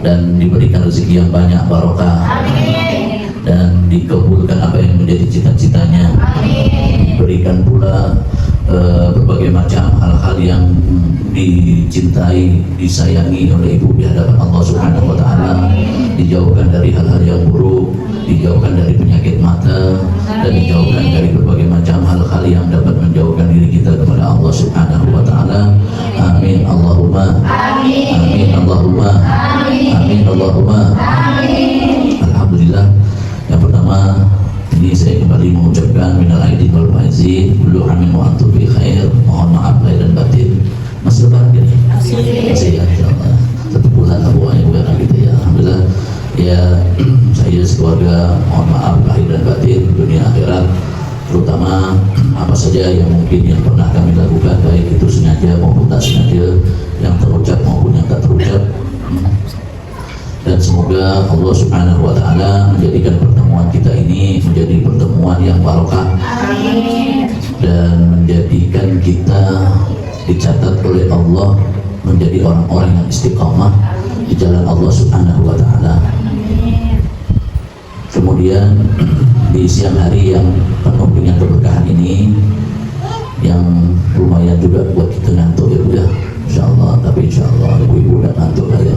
dan diberikan rezeki yang banyak, barokah, dan dikabulkan apa yang menjadi cita-citanya. Diberikan pula berbagai macam hal-hal yang dicintai, disayangi oleh ibu di hadapan Allah Subhanahu wa Ta'ala, dijauhkan dari hal-hal yang buruk, dijauhkan dari penyakit mata, dan dijauhkan dari berbagai macam hal-hal yang dapat menjauhkan diri kita kepada Allah Subhanahu wa Ta'ala. Amin Allahumma amin. Amin Allahumma amin. Amin Allahumma amin. Alhamdulillah, yang pertama ini saya kembali mengucapkan minal aidin wal faizin, kullu amin wa antum bi khair. Mohon maaf lahir dan batin. Masih lebaran gini? Masih ya, insyaallah. 1 bulan buahnya bukan gitu ya. Alhamdulillah. Ya, saya sekeluarga mohon maaf lahir dan batin, dunia akhirat, terutama apa saja yang mungkin yang pernah kami lakukan, baik itu sengaja maupun tak sengaja, yang terucap maupun yang tak terucap. Dan semoga Allah Subhanahu wa Ta'ala menjadikan pertemuan kita ini menjadi pertemuan yang barokah, dan menjadikan kita dicatat oleh Allah menjadi orang-orang yang istiqamah di jalan Allah Subhanahu wa Ta'ala. Kemudian di siang hari yang penuh dengan keberkahan ini, yang lumayan juga buat kita ngantuk ya Bu ya, insyaallah. Tapi insyaallah ibu-ibu udah ngantuk lah ya.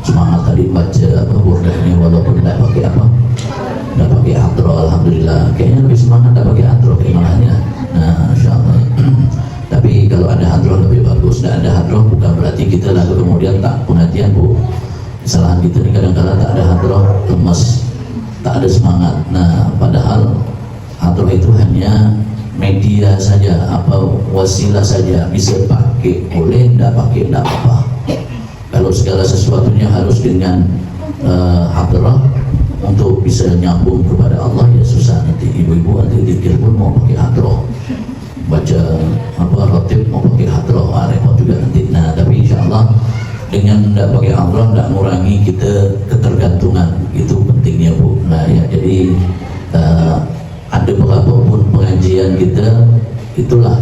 Semangat tadi baca apa burdahnya, walaupun tidak pakai apa, tidak pakai hadroh. Alhamdulillah, kayaknya lebih semangat tidak pakai hadroh malahnya. Nah, insyaallah. Tapi kalau ada hadroh lebih bagus. Tidak ada hadroh bukan berarti kita lalu kemudian tak pengajian Bu. Kesalahan kita ini kadang-kadang tak ada hadroh, lemas, tak ada semangat. Nah, padahal hadroh itu hanya media saja, apa wasilah saja, bisa pakai boleh, tidak pakai tidak apa-apa. Kalau segala sesuatunya harus dengan hadroh untuk bisa nyambung kepada Allah, ya susah nanti. Ibu-ibu nanti dikir pun mau pakai hadroh, baca apa rotib mau pakai hadroh, repot juga nanti. Nah, tapi insyaallah dengan tidak pakai hadroh tidak mengurangi kita ketergantungan, itu pentingnya Bu. Nah ya, jadi ada berapapun pengajian kita, itulah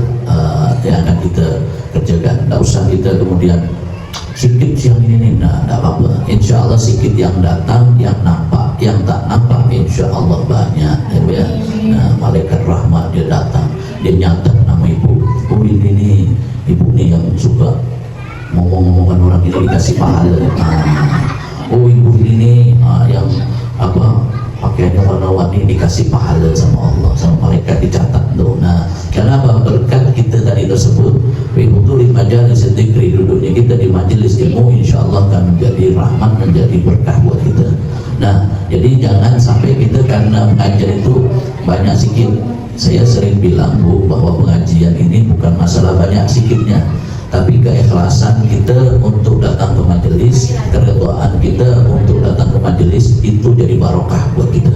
yang akan kita kerjakan. Tidak usah kita kemudian sedikit siang ini, nah tidak apa-apa. Insya Allah sedikit yang datang, yang nampak, yang tak nampak insya Allah banyak ya. Nah, malaikat rahmat dia datang, dia nyatat nama ibu. Oh ini ibu nih yang suka ngomong-ngomongan orang ini dikasih pahala. Oh ibu ini yang apa pakaiannya warna-warni dikasih pahala sama Allah, sama malaikat dicatat tuh. Nah, kenapa? Berkat kita tadi tersebut, ibu di majelis dzikri, duduknya kita di majelis ilmu, insya Allah akan menjadi rahmat, menjadi berkah buat kita. Nah, jadi jangan sampai kita karena mengajar itu banyak sikit. Saya sering bilang Bu, bahwa pengajian ini bukan masalah banyak sikitnya, tapi keikhlasan kita untuk datang ke majelis, keredoan kita untuk datang ke majelis, itu jadi barokah buat kita.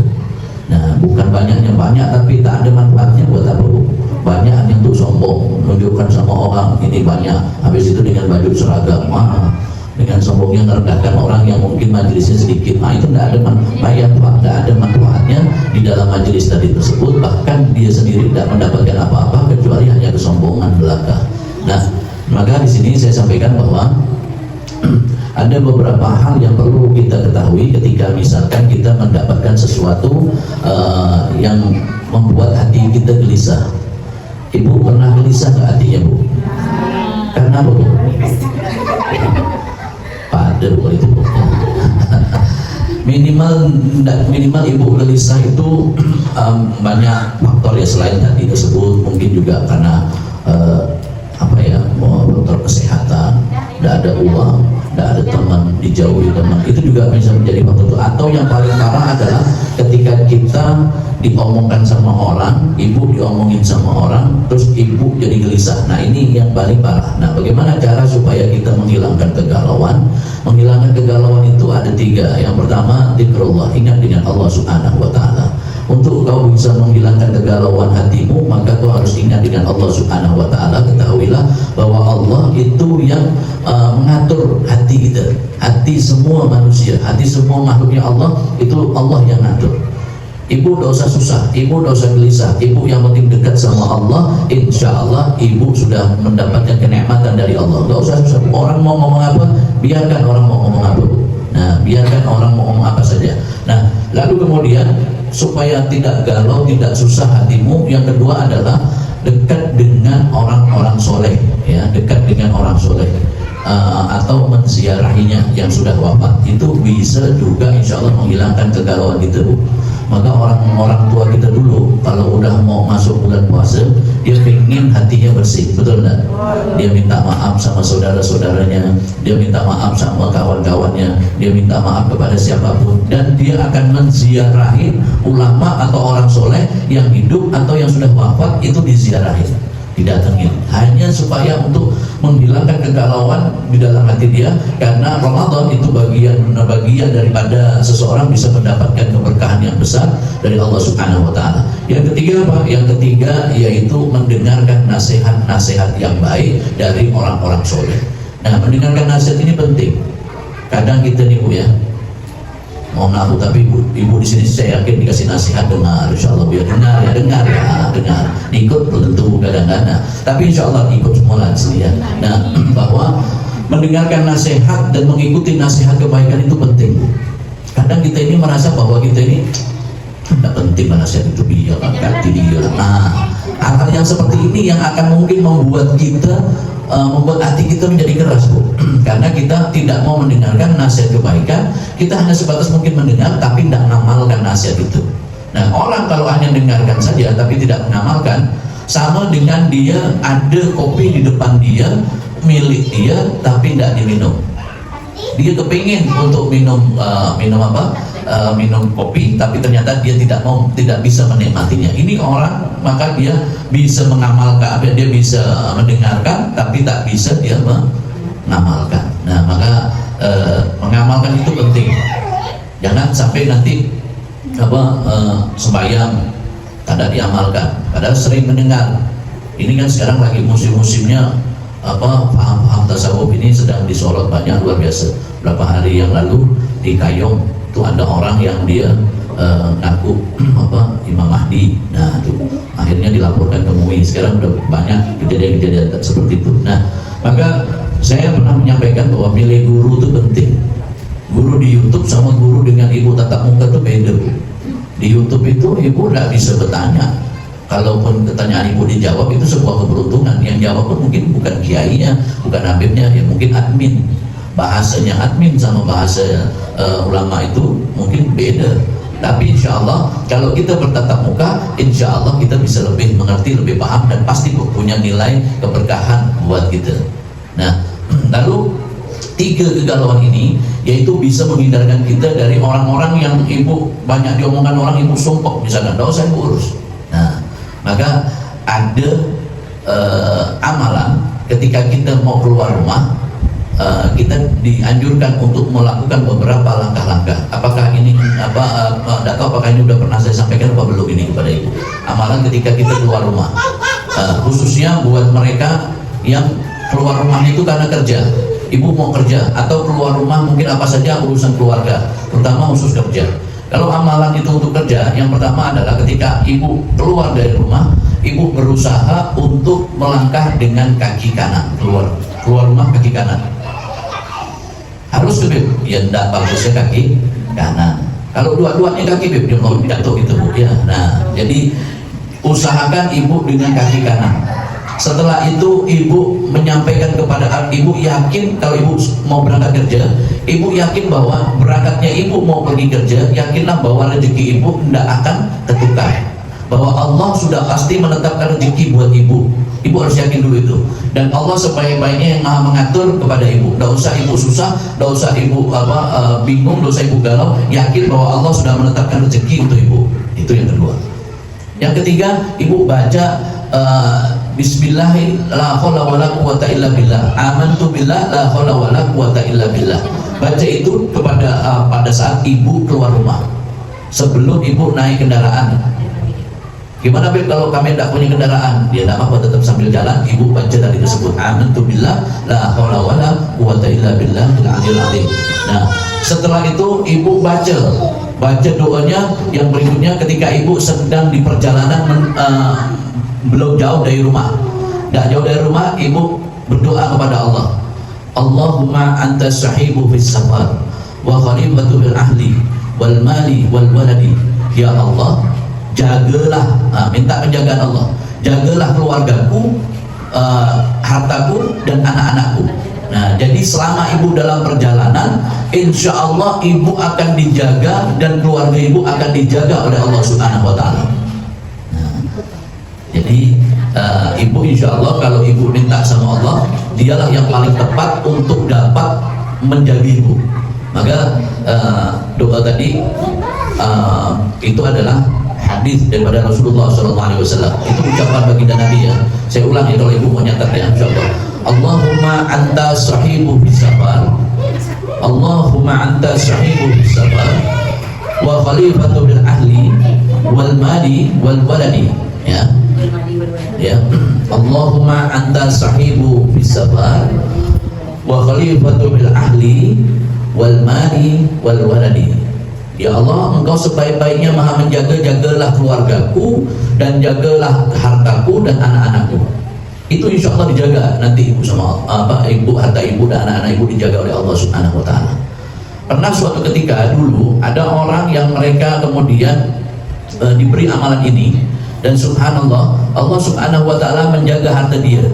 Nah, bukan banyaknya banyak tapi tak ada manfaatnya buat apa Bu? Banyak hanya untuk sombong, menunjukkan sama orang ini banyak, habis itu dengan baju seragam, dengan sombongnya merendahkan orang yang mungkin majelisnya sedikit. Itu tidak ada manfaatnya di dalam majelis tadi tersebut. Bahkan dia sendiri tidak mendapatkan apa-apa kecuali hanya kesombongan belaka. Nah, maka di sini saya sampaikan bahwa ada beberapa hal yang perlu kita ketahui ketika misalkan kita mendapatkan sesuatu yang membuat hati kita gelisah. Ibu pernah gelisah nggak hatinya Bu? Karena apa Bu? Pada itu Bu. minimal ibu gelisah itu banyak faktor ya, selain tadi tersebut mungkin juga karena faktor kesehatan, tidak ada uang, tidak ada teman, dijauhi teman, itu juga bisa menjadi faktor itu. Atau yang paling parah adalah ketika kita diomongkan sama orang, ibu diomongin sama orang, terus ibu jadi gelisah. Nah, ini yang paling parah. Nah, bagaimana cara supaya kita menghilangkan kegalauan? Menghilangkan kegalauan itu ada 3. Yang pertama, zikrullah, ingat dengan Allah Subhanahu wa Ta'ala. Untuk kau bisa menghilangkan kegalauan hatimu, maka kau harus ingat dengan Allah Subhanahu wa Ta'ala. Ketahuilah bahwa Allah itu yang mengatur hati kita, hati semua manusia, hati semua makhluknya Allah, itu Allah yang ngatur. Ibu tidak usah susah, ibu tidak usah gelisah, ibu yang penting dekat sama Allah, insya Allah ibu sudah mendapatkan kenikmatan dari Allah. Tidak usah susah. Orang mau ngomong apa, biarkan orang mau ngomong apa. Nah, biarkan orang mau ngomong apa saja. Nah, lalu kemudian supaya tidak galau, tidak susah hatimu, yang kedua adalah dekat dengan orang-orang soleh, ya, dekat dengan orang soleh, atau menziarahinya yang sudah wafat. Itu bisa juga insya Allah menghilangkan kegalauan kita, Bu. Maka orang tua kita dulu kalau udah mau masuk bulan puasa, dia pengen hatinya bersih, betul enggak? Dia minta maaf sama saudara-saudaranya, dia minta maaf sama kawan-kawannya, dia minta maaf kepada siapapun, dan dia akan menziarahi ulama atau orang soleh yang hidup atau yang sudah wafat, itu diziarahi, didatengin, hanya supaya untuk menghilangkan kegalauan di dalam hati dia, karena Ramadan itu bagian daripada seseorang bisa mendapatkan keberkahan yang besar dari Allah Subhanahu wa taala. Yang ketiga apa? Yang ketiga yaitu mendengarkan nasihat-nasihat yang baik dari orang-orang soleh. Nah, mendengarkan nasihat ini penting. Kadang kita nih, Bu, ya, mohon maaf, tapi ibu di sini saya yakin dikasih nasihat, dengar, insya Allah, biar dengar, ikut belum tentu kadang-kadang, tapi insya Allah ikut semua lah di sini, ya. Nah, bahwa mendengarkan nasihat dan mengikuti nasihat kebaikan itu penting, Bu. Kadang kita ini merasa bahwa kita ini tidak penting nasihat itu, dia ganti dia. Nah, hal-hal yang seperti ini yang akan mungkin membuat kita membuat hati kita menjadi keras, Bu. Karena kita tidak mau mendengarkan nasihat kebaikan, kita hanya sebatas mungkin mendengar tapi tidak mengamalkan nasihat itu. Nah, orang kalau hanya mendengarkan saja tapi tidak mengamalkan, sama dengan dia ada kopi di depan dia, milik dia, tapi tidak diminum. Dia kepingin untuk minum minum kopi, tapi ternyata dia tidak bisa menikmatinya. Ini orang, maka dia bisa mengamalkan, dia bisa mendengarkan, tapi tak bisa dia mengamalkan. Nah, maka mengamalkan itu penting. Jangan sampai nanti sembahyang tidak diamalkan, padahal sering mendengar. Ini kan sekarang lagi musim-musimnya paham-paham tasawuf ini sedang disorot banyak, luar biasa. Beberapa hari yang lalu di Kayong itu ada orang yang dia ngaku Imam Mahdi. Nah, itu akhirnya dilaporkan ke MUI. Sekarang udah banyak kejadian-kejadian seperti itu. Nah, maka saya pernah menyampaikan bahwa milih guru itu penting. Guru di YouTube sama guru dengan ibu tatap muka itu beda. Di YouTube itu ibu tidak bisa bertanya. Kalaupun pertanyaan ibu dijawab, itu sebuah keberuntungan. Yang jawab pun mungkin bukan kiainya, bukan habibnya, ya mungkin admin. Bahasanya admin sama bahasa ulama itu mungkin beda. Tapi insya Allah kalau kita bertatap muka, insya Allah kita bisa lebih mengerti, lebih paham, dan pasti punya nilai keberkahan buat kita. Nah, lalu 3 kegalauan ini yaitu bisa menghindarkan kita dari orang-orang yang ibu banyak diomongkan orang, ibu sumpah misalkan, tidak usah ibu urus. Nah, maka ada amalan ketika kita mau keluar rumah, kita dianjurkan untuk melakukan beberapa langkah-langkah. Apakah ini tidak tahu apakah ini sudah pernah saya sampaikan apa belum ini kepada ibu. Amalan ketika kita keluar rumah, khususnya buat mereka yang keluar rumah itu karena kerja. Ibu mau kerja atau keluar rumah mungkin apa saja urusan keluarga, terutama khusus kerja. Kalau amalan itu untuk kerja, yang pertama adalah ketika ibu keluar dari rumah, ibu berusaha untuk melangkah dengan kaki kanan, keluar rumah kaki kanan. Harus beb, ya tidak bagusnya kaki kanan. Kalau dua-duanya kaki beb, dia mau jatuh itu, Bu, ya. Nah, jadi usahakan ibu dengan kaki kanan. Setelah itu ibu menyampaikan kepada ibu, yakin kalau ibu mau berangkat kerja, ibu yakin bahwa berangkatnya ibu mau pergi kerja, yakinlah bahwa rezeki ibu tidak akan tertukar, bahwa Allah sudah pasti menetapkan rezeki buat ibu. Ibu harus yakin dulu itu, dan Allah sebaik-baiknya yang maha mengatur kepada ibu. Tidak usah ibu susah, tidak usah ibu bingung, tidak usah ibu galau, yakin bahwa Allah sudah menetapkan rezeki untuk ibu. Itu yang kedua. Yang ketiga, ibu baca Bismillah la haula wala quwata illa billah. Amantu billah la haula wala quwata illa billah. Baca itu pada saat ibu keluar rumah, sebelum ibu naik kendaraan. Gimana Beb kalau kami tidak punya kendaraan? Dia tidak apa, tetap sambil jalan ibu baca tadi tersebut. Amantu billah la haula wala quwata illa billah al-aliyil azim. Nah, setelah itu ibu baca doanya yang berikutnya ketika ibu sedang di perjalanan belum jauh dari rumah. Tidak jauh dari rumah, ibu berdoa kepada Allah. Allahumma anta sahibu fis safar wa khalifatu bil ahli wal mali wal waladi. Ya Allah, jagalah, minta penjagaan Allah, jagalah keluargaku, hartaku dan anak-anakku. Nah, jadi selama ibu dalam perjalanan, insya Allah ibu akan dijaga dan keluarga ibu akan dijaga oleh Allah Subhanahu Wa Taala. Nah, jadi ibu insya Allah kalau ibu minta sama Allah, dialah yang paling tepat untuk dapat menjaga ibu. Maka doa tadi itu adalah hadis daripada Rasulullah SAW. Itu ucapan baginda Nabi ya. Saya ulang ya kalau ibu mau nyatat ya, insya Allah. Allahumma anta sahibu bisafar, Allahumma anta sahibu bisafar, wa khalifatu bil ahli wal mali wal waladi. Ya, ya. Allahumma anta sahibu bisafar, wa khalifatu bil ahli wal mali wal waladi. Ya Allah, engkau sebaik-baiknya maha menjaga, jagalah keluargaku dan jagalah hartaku dan anak-anakku. Itu insya Allah dijaga nanti ibu sama ibu, harta ibu dan anak-anak ibu dijaga oleh Allah Subhanahu Wa Taala. Pernah suatu ketika dulu ada orang yang mereka kemudian diberi amalan ini dan subhanallah Allah Subhanahu Wa Taala menjaga harta dia.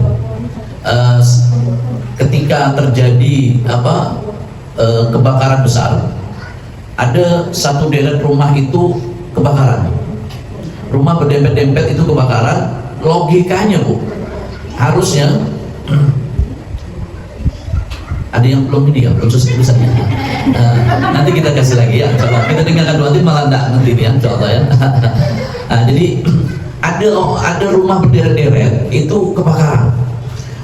Ketika terjadi kebakaran besar, ada satu deret rumah itu kebakaran, rumah berdempet-dempet itu kebakaran. Logikanya bu, harusnya ada yang belum ini ya, belum selesai ya. Nanti kita kasih lagi ya, coba kita dengarkan dua tim malah enggak nanti ya, insya Allah ya. Jadi ada rumah berderet-deret itu kebakaran,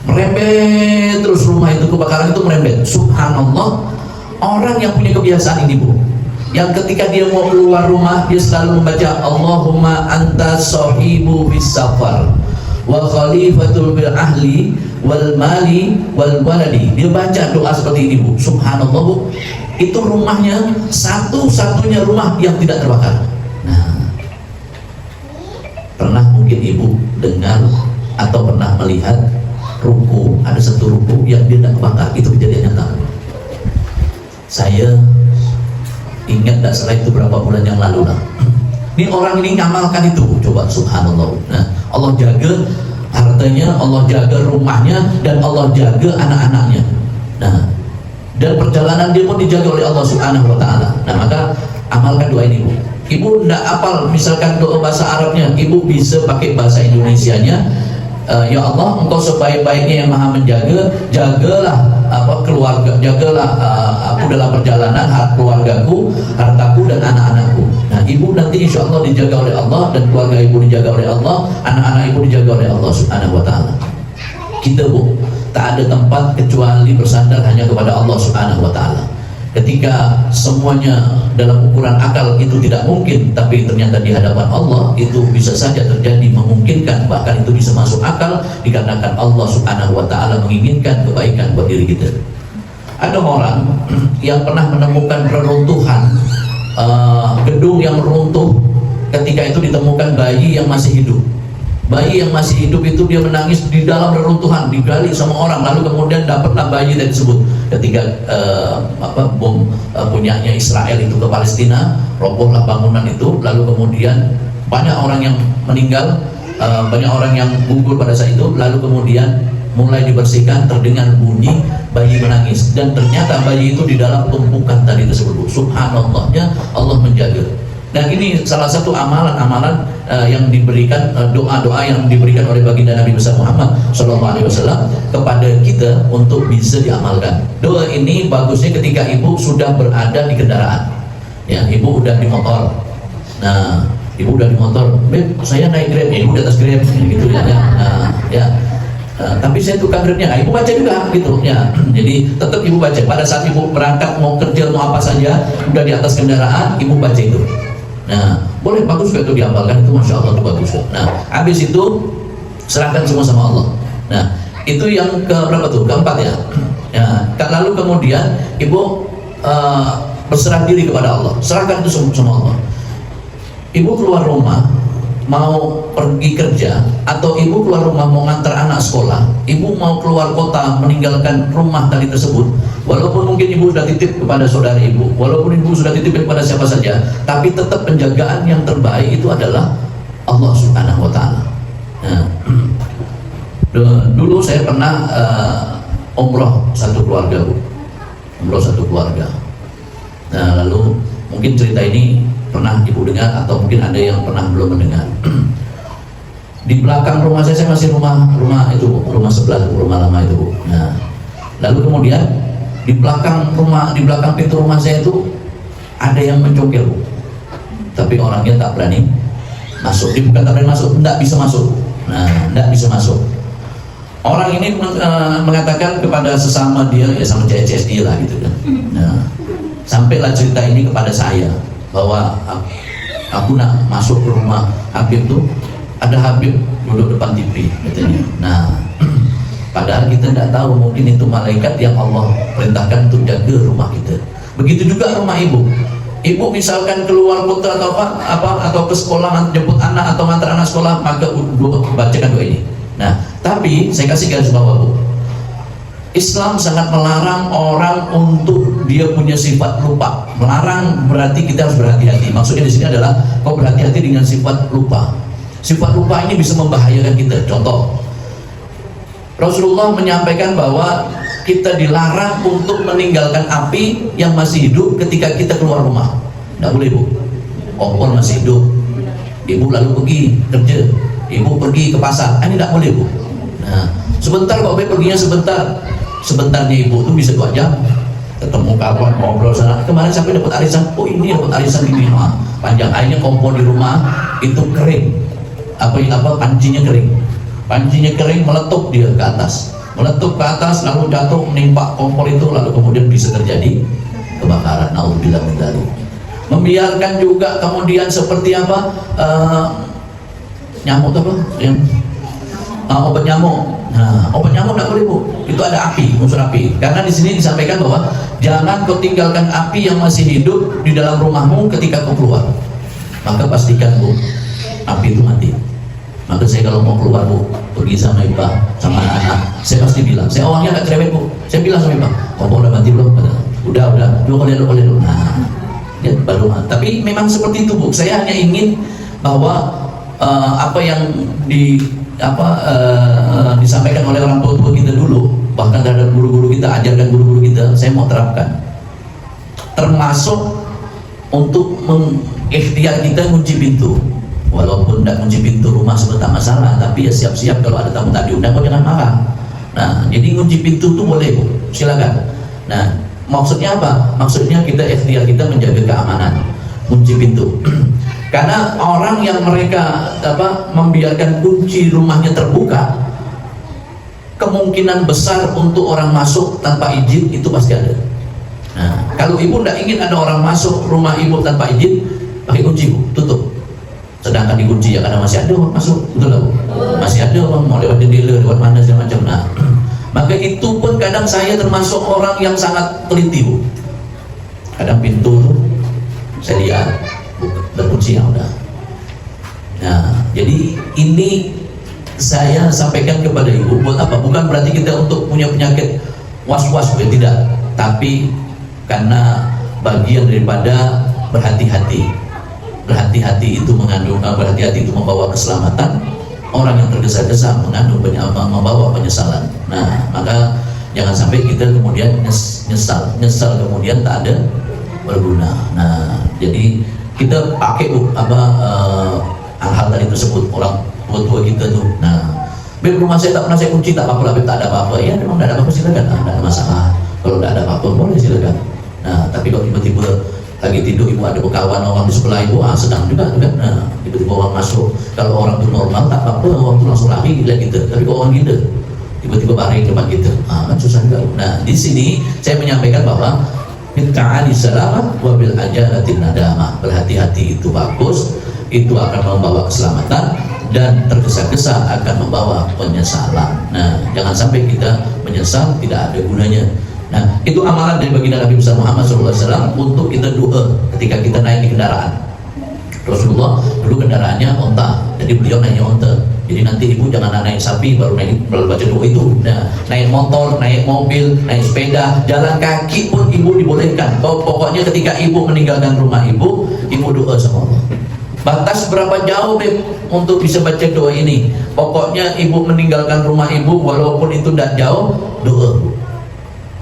merembet terus rumah itu kebakaran itu merembet. Subhanallah, orang yang punya kebiasaan ini bu, yang ketika dia mau keluar rumah dia selalu membaca Allahumma anta sahibu bisafar wa khalifatul bil ahli wal mali wal waladi. Dia baca doa seperti ini bu. Subhanallah bu, itu rumahnya satu-satunya rumah yang tidak terbakar. Nah, pernah mungkin ibu dengar atau pernah melihat ruku, ada satu ruku yang dia tidak terbakar. Itu kejadian nyata. Saya ingat tidak salah itu berapa bulan yang lalu lah. Ini orang ini ngamalkan itu, coba subhanallah. Nah, Allah jaga hartanya, Allah jaga rumahnya, dan Allah jaga anak-anaknya. Nah, dan perjalanan dia pun dijaga oleh Allah Subhanahu Wa Taala. Nah, maka amalkan doa ini bu. Ibu tidak apal misalkan doa bahasa Arabnya, ibu bisa pakai bahasa Indonesianya. Ya Allah, engkau sebaik-baiknya yang maha menjaga, jagalah keluarga, jagalah aku dalam perjalanan, keluargaku, hartaku dan anak-anakku. Nah, ibu nanti insya Allah dijaga oleh Allah dan keluarga ibu dijaga oleh Allah, anak-anak ibu dijaga oleh Allah Subhanahu Wa Taala. Kita bu, tak ada tempat kecuali bersandar hanya kepada Allah Subhanahu Wa Taala. Ketika semuanya dalam ukuran akal itu tidak mungkin, tapi ternyata di hadapan Allah itu bisa saja terjadi, memungkinkan, bahkan itu bisa masuk akal dikarenakan Allah Subhanahu Wa Taala menginginkan kebaikan buat diri kita. Ada orang yang pernah menemukan reruntuhan gedung yang runtuh, ketika itu ditemukan bayi yang masih hidup. Bayi yang masih hidup itu dia menangis di dalam reruntuhan, digali sama orang, lalu kemudian dapatlah bayi tersebut. Ketika bom punyanya Israel itu ke Palestina, robohlah bangunan itu, lalu kemudian banyak orang yang meninggal, banyak orang yang gugur pada saat itu, lalu kemudian mulai dibersihkan, terdengar bunyi bayi menangis, dan ternyata bayi itu di dalam tumpukan tadi tersebut. Subhanallahnya Allah menjaga. Dan ini salah satu amalan-amalan yang diberikan, doa-doa yang diberikan oleh baginda Nabi besar Muhammad SAW kepada kita untuk bisa diamalkan. Doa ini bagusnya ketika ibu sudah berada di kendaraan, ya, ibu udah di motor. Nah, ibu udah di motor, beb, saya naik Grab, ya, ibu di atas Grab, gitu ya. Tapi saya tukang Grabnya, ibu baca juga, gitu ya. Jadi tetap ibu baca. Pada saat ibu berangkat mau kerja mau apa saja, udah di atas kendaraan, ibu baca itu. Nah, boleh, bagus juga itu diamalkan, itu masya Allah, itu bagus. Nah, habis itu serahkan semua sama Allah. Nah, itu yang ke berapa tuh? Keempat ya. Ya, lalu kemudian ibu berserah diri kepada Allah, serahkan itu semua sama Allah. Ibu keluar rumah, mau pergi kerja atau ibu keluar rumah mau ngantar anak sekolah, ibu mau keluar kota meninggalkan rumah tadi tersebut, walaupun mungkin ibu sudah titip kepada saudara ibu, walaupun ibu sudah titip kepada siapa saja, tapi tetap penjagaan yang terbaik itu adalah Allah Subhanahu wa Ta'ala. Nah, dulu saya pernah umroh satu keluarga, Bu. Umroh satu keluarga. Nah, lalu mungkin cerita ini pernah ibu dengar atau mungkin ada yang pernah belum mendengar. Di belakang rumah saya masih rumah itu, Bu, rumah sebelah, rumah lama itu, Bu. Nah, lalu kemudian di belakang pintu rumah saya itu ada yang mencongkel, Bu. Tapi orangnya tak berani masuk. Dia bukan tak berani masuk, tidak bisa masuk. Nah, tidak bisa masuk. Orang ini mengatakan kepada sesama dia, ya sama CS dia lah gitu kan. Nah, sampailah cerita ini kepada saya bahwa aku nak masuk ke rumah Habib tuh, ada Habib duduk depan TV katanya. Nah, padahal kita tidak tahu, mungkin itu malaikat yang Allah perintahkan untuk jaga rumah kita. Begitu juga rumah ibu. Ibu misalkan keluar kota atau atau ke sekolah jemput anak atau ngantar anak sekolah, maka bacakan doa ini. Nah, tapi saya kasih garis bawah, Bu. Islam sangat melarang orang untuk dia punya sifat lupa. Melarang berarti kita harus berhati-hati. Maksudnya di sini adalah kau berhati-hati dengan sifat lupa. Sifat lupa ini bisa membahayakan kita. Contoh, Rasulullah menyampaikan bahwa kita dilarang untuk meninggalkan api yang masih hidup ketika kita keluar rumah. Tidak boleh, Bu. Kompor masih hidup, ibu lalu pergi kerja, ibu pergi ke pasar, ini tidak boleh, Bu. Nah, sebentar kok, perginya sebentarnya ibu tuh bisa 2 jam, ketemu kawan, ngobrol sana. Kemarin sampai dapat arisan, oh ini dapat arisan di rumah, panjang airnya kompor di rumah itu kering, pancinya kering, meletup dia ke atas, lalu jatuh menimpa kompor itu, lalu kemudian bisa terjadi kebakaran. Naudzubillah min dzalik. Membiarkan juga kemudian seperti nyamuk obat nyamuk. Nah, obat nyamuk tidak boleh, Bu. Itu ada api, unsur api. Karena di sini disampaikan bahwa jangan kau tinggalkan api yang masih hidup di dalam rumahmu ketika kau keluar. Maka pastikan, Bu, api itu mati. Maka saya kalau mau keluar, Bu, pergi sama Ibu, sama anak-anak, saya pasti bilang, saya orangnya agak cerewet, Bu. Saya bilang sama Ibu, kompor udah mati belum? Udah, 2 kali dulu. Nah, ya, baru. Tapi memang seperti itu, Bu. Saya hanya ingin bahwa apa yang disampaikan oleh orang tua kita dulu, bahkan terhadap guru-guru kita, ajarkan guru-guru kita, saya mau terapkan. Termasuk untuk mengikhtiar kita kunci pintu. Walaupun tidak kunci pintu rumah sebentar masalah, tapi ya siap-siap kalau ada tamu tak diundang, kok jangan marah. Nah, jadi kunci pintu itu boleh, Bu, silakan. Nah, maksudnya apa? Maksudnya kita ikhtiar kita menjaga keamanan kunci pintu. Karena orang yang mereka membiarkan kunci rumahnya terbuka, kemungkinan besar untuk orang masuk tanpa izin itu pasti ada. Nah, kalau ibu tidak ingin ada orang masuk rumah ibu tanpa izin, pakai kunci, Bu, tutup. Sedangkan dikunci ya karena masih ada orang masuk, betul lah, Bu? Masih ada orang mau lewat jendela, lewat mana segala macam. Nah, maka itu pun kadang saya termasuk orang yang sangat teliti, Bu. Kadang pintu tuh saya lihat terkunci, yang udah. Nah, jadi ini saya sampaikan kepada ibu buat apa? Bukan berarti kita untuk punya penyakit was-was, ya tidak. Tapi karena bagian daripada berhati-hati. Berhati-hati itu mengandung, berhati-hati itu membawa keselamatan. Orang yang tergesa-gesa mengandung membawa penyesalan. Nah, maka jangan sampai kita kemudian nyesal kemudian tak ada berguna. Nah, jadi kita pakai, Bu, hal-hal tadi tersebut, orang tua kita tuh. Nah, Beb, rumah saya tak pernah saya kunci, tak apa-apa lah, Beb, tak ada apa-apa. Ya, memang tidak ada apa-apa, silakan. Nah, tidak ada masalah. Kalau tidak ada apa-apa, boleh silakan. Nah, tapi kalau tiba-tiba lagi tidur, ibu ada kawan orang di sebelah ibu, sedang juga kan. Nah, tiba-tiba orang masuk. Kalau orang itu normal, tak apa-apa, orang itu langsung lari lihat kita. Tapi kalau orang gila, tiba-tiba baring depan kita, kan susah juga. Nah, di sini saya menyampaikan bahwa Ta'ali selamat wabil ajalatin nadamah. Berhati-hati itu bagus, itu akan membawa keselamatan, dan tergesa-gesa akan membawa penyesalan. Nah, jangan sampai kita menyesal tidak ada gunanya. Nah, itu amalan dari baginda Nabi besar Muhammad SAW untuk kita doa ketika kita naik di kendaraan. Rasulullah dulu kendaraannya onta, dan Jadi beliau naiknya onta. Jadi nanti ibu jangan naik sapi baru baca doa itu. Nah, naik motor, naik mobil, naik sepeda, jalan kaki pun ibu dibolehkan. Pokoknya ketika ibu meninggalkan rumah ibu doa sama Allah. Batas berapa jauh Beb untuk bisa baca doa ini? Pokoknya ibu meninggalkan rumah ibu walaupun itu tidak jauh, doa.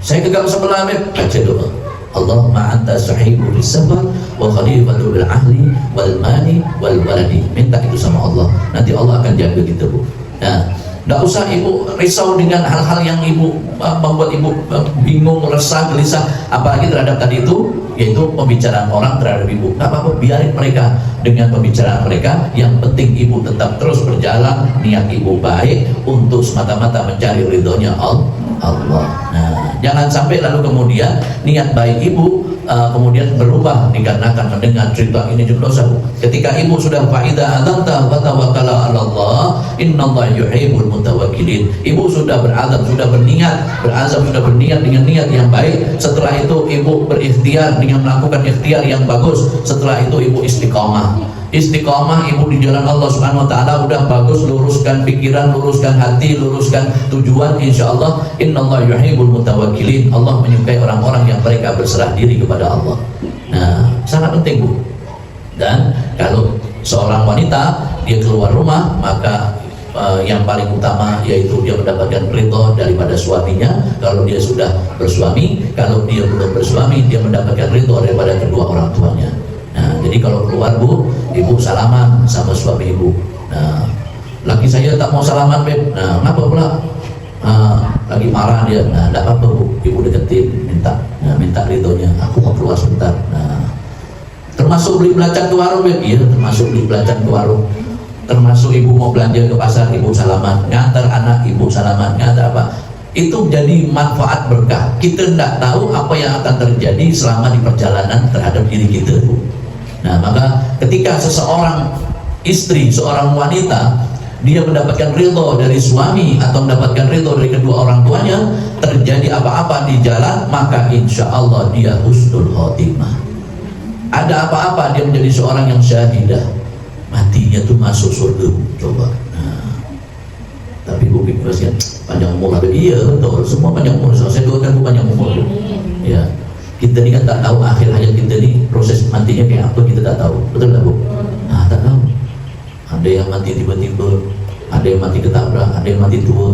Saya ke gang sebelah Beb, baca doa. Allahumma anta sahibu bis safar wa khalifatu bil ahli wal mali wal waladi. Minta itu sama Allah, nanti Allah akan jaga kita Bu. Nah, tidak usah ibu risau dengan hal-hal yang ibu membuat ibu bingung, resah, gelisah, apalagi terhadap tadi itu, yaitu pembicaraan orang terhadap ibu. Tidak apa-apa, biarin mereka dengan pembicaraan mereka. Yang penting ibu tetap terus berjalan, niat ibu baik untuk semata-mata mencari ridhonya Allah. Nah, jangan sampai lalu kemudian niat baik ibu kemudian berubah dikarenakan mendengar cerita ini juga dosa. Ketika ibu sudah faida adzanta wa tawakkala 'ala Allah, innallaha yuhibbul mutawakkilin. Ibu sudah berazam, sudah berniat, sudah berniat dengan niat yang baik. Setelah itu ibu berikhtiar dengan melakukan ikhtiar yang bagus. Setelah itu ibu istiqamah. Istiqamah ibu di jalan Allah Subhanahu wa taala udah bagus, luruskan pikiran, luruskan hati, luruskan tujuan, insyaallah innallaha yuhibbul mutawakkilin. Allah menyukai orang-orang yang mereka berserah diri kepada Allah. Nah, sangat penting Bu. Dan kalau seorang wanita dia keluar rumah, maka yang paling utama yaitu dia mendapatkan ridho daripada suaminya. Kalau dia sudah bersuami, kalau dia belum bersuami, dia mendapatkan ridho daripada kedua orang tuanya. Nah, jadi kalau keluar Bu, ibu salaman sama suami ibu. Nah, laki saya tak mau salaman Beb. Nah, kenapa pula? Lagi marah dia. Nah, tidak apa-apa Bu, ibu deketin, minta ridhonya. Aku mau keluar sebentar. Nah, termasuk beli belacan ke warung Beb. Iya, termasuk beli belacan ke warung. Termasuk ibu mau belanja ke pasar, ibu salaman. Ngantar anak, ibu salaman. Ngantar apa? Itu jadi manfaat berkah. Kita tidak tahu apa yang akan terjadi selama di perjalanan terhadap diri kita Bu. Nah, maka ketika seseorang istri, seorang wanita, dia mendapatkan ridho dari suami atau mendapatkan ridho dari kedua orang tuanya, terjadi apa-apa di jalan, maka insya Allah dia husnul khotimah. Ada apa-apa dia menjadi seorang yang syahidah, matinya tuh masuk surga. Coba. Nah, tapi Bu pikir panjang umur. Iya betul, semua panjang umur. Saya doakan Bu panjang umur. Ya. Kita ini kan tak tahu akhir hayat kita ini proses matinya kayak apa, kita tak tahu, betul tak Bu? Nah, tak tahu. Ada yang mati tiba-tiba, ada yang mati ketabrak, ada yang mati tua,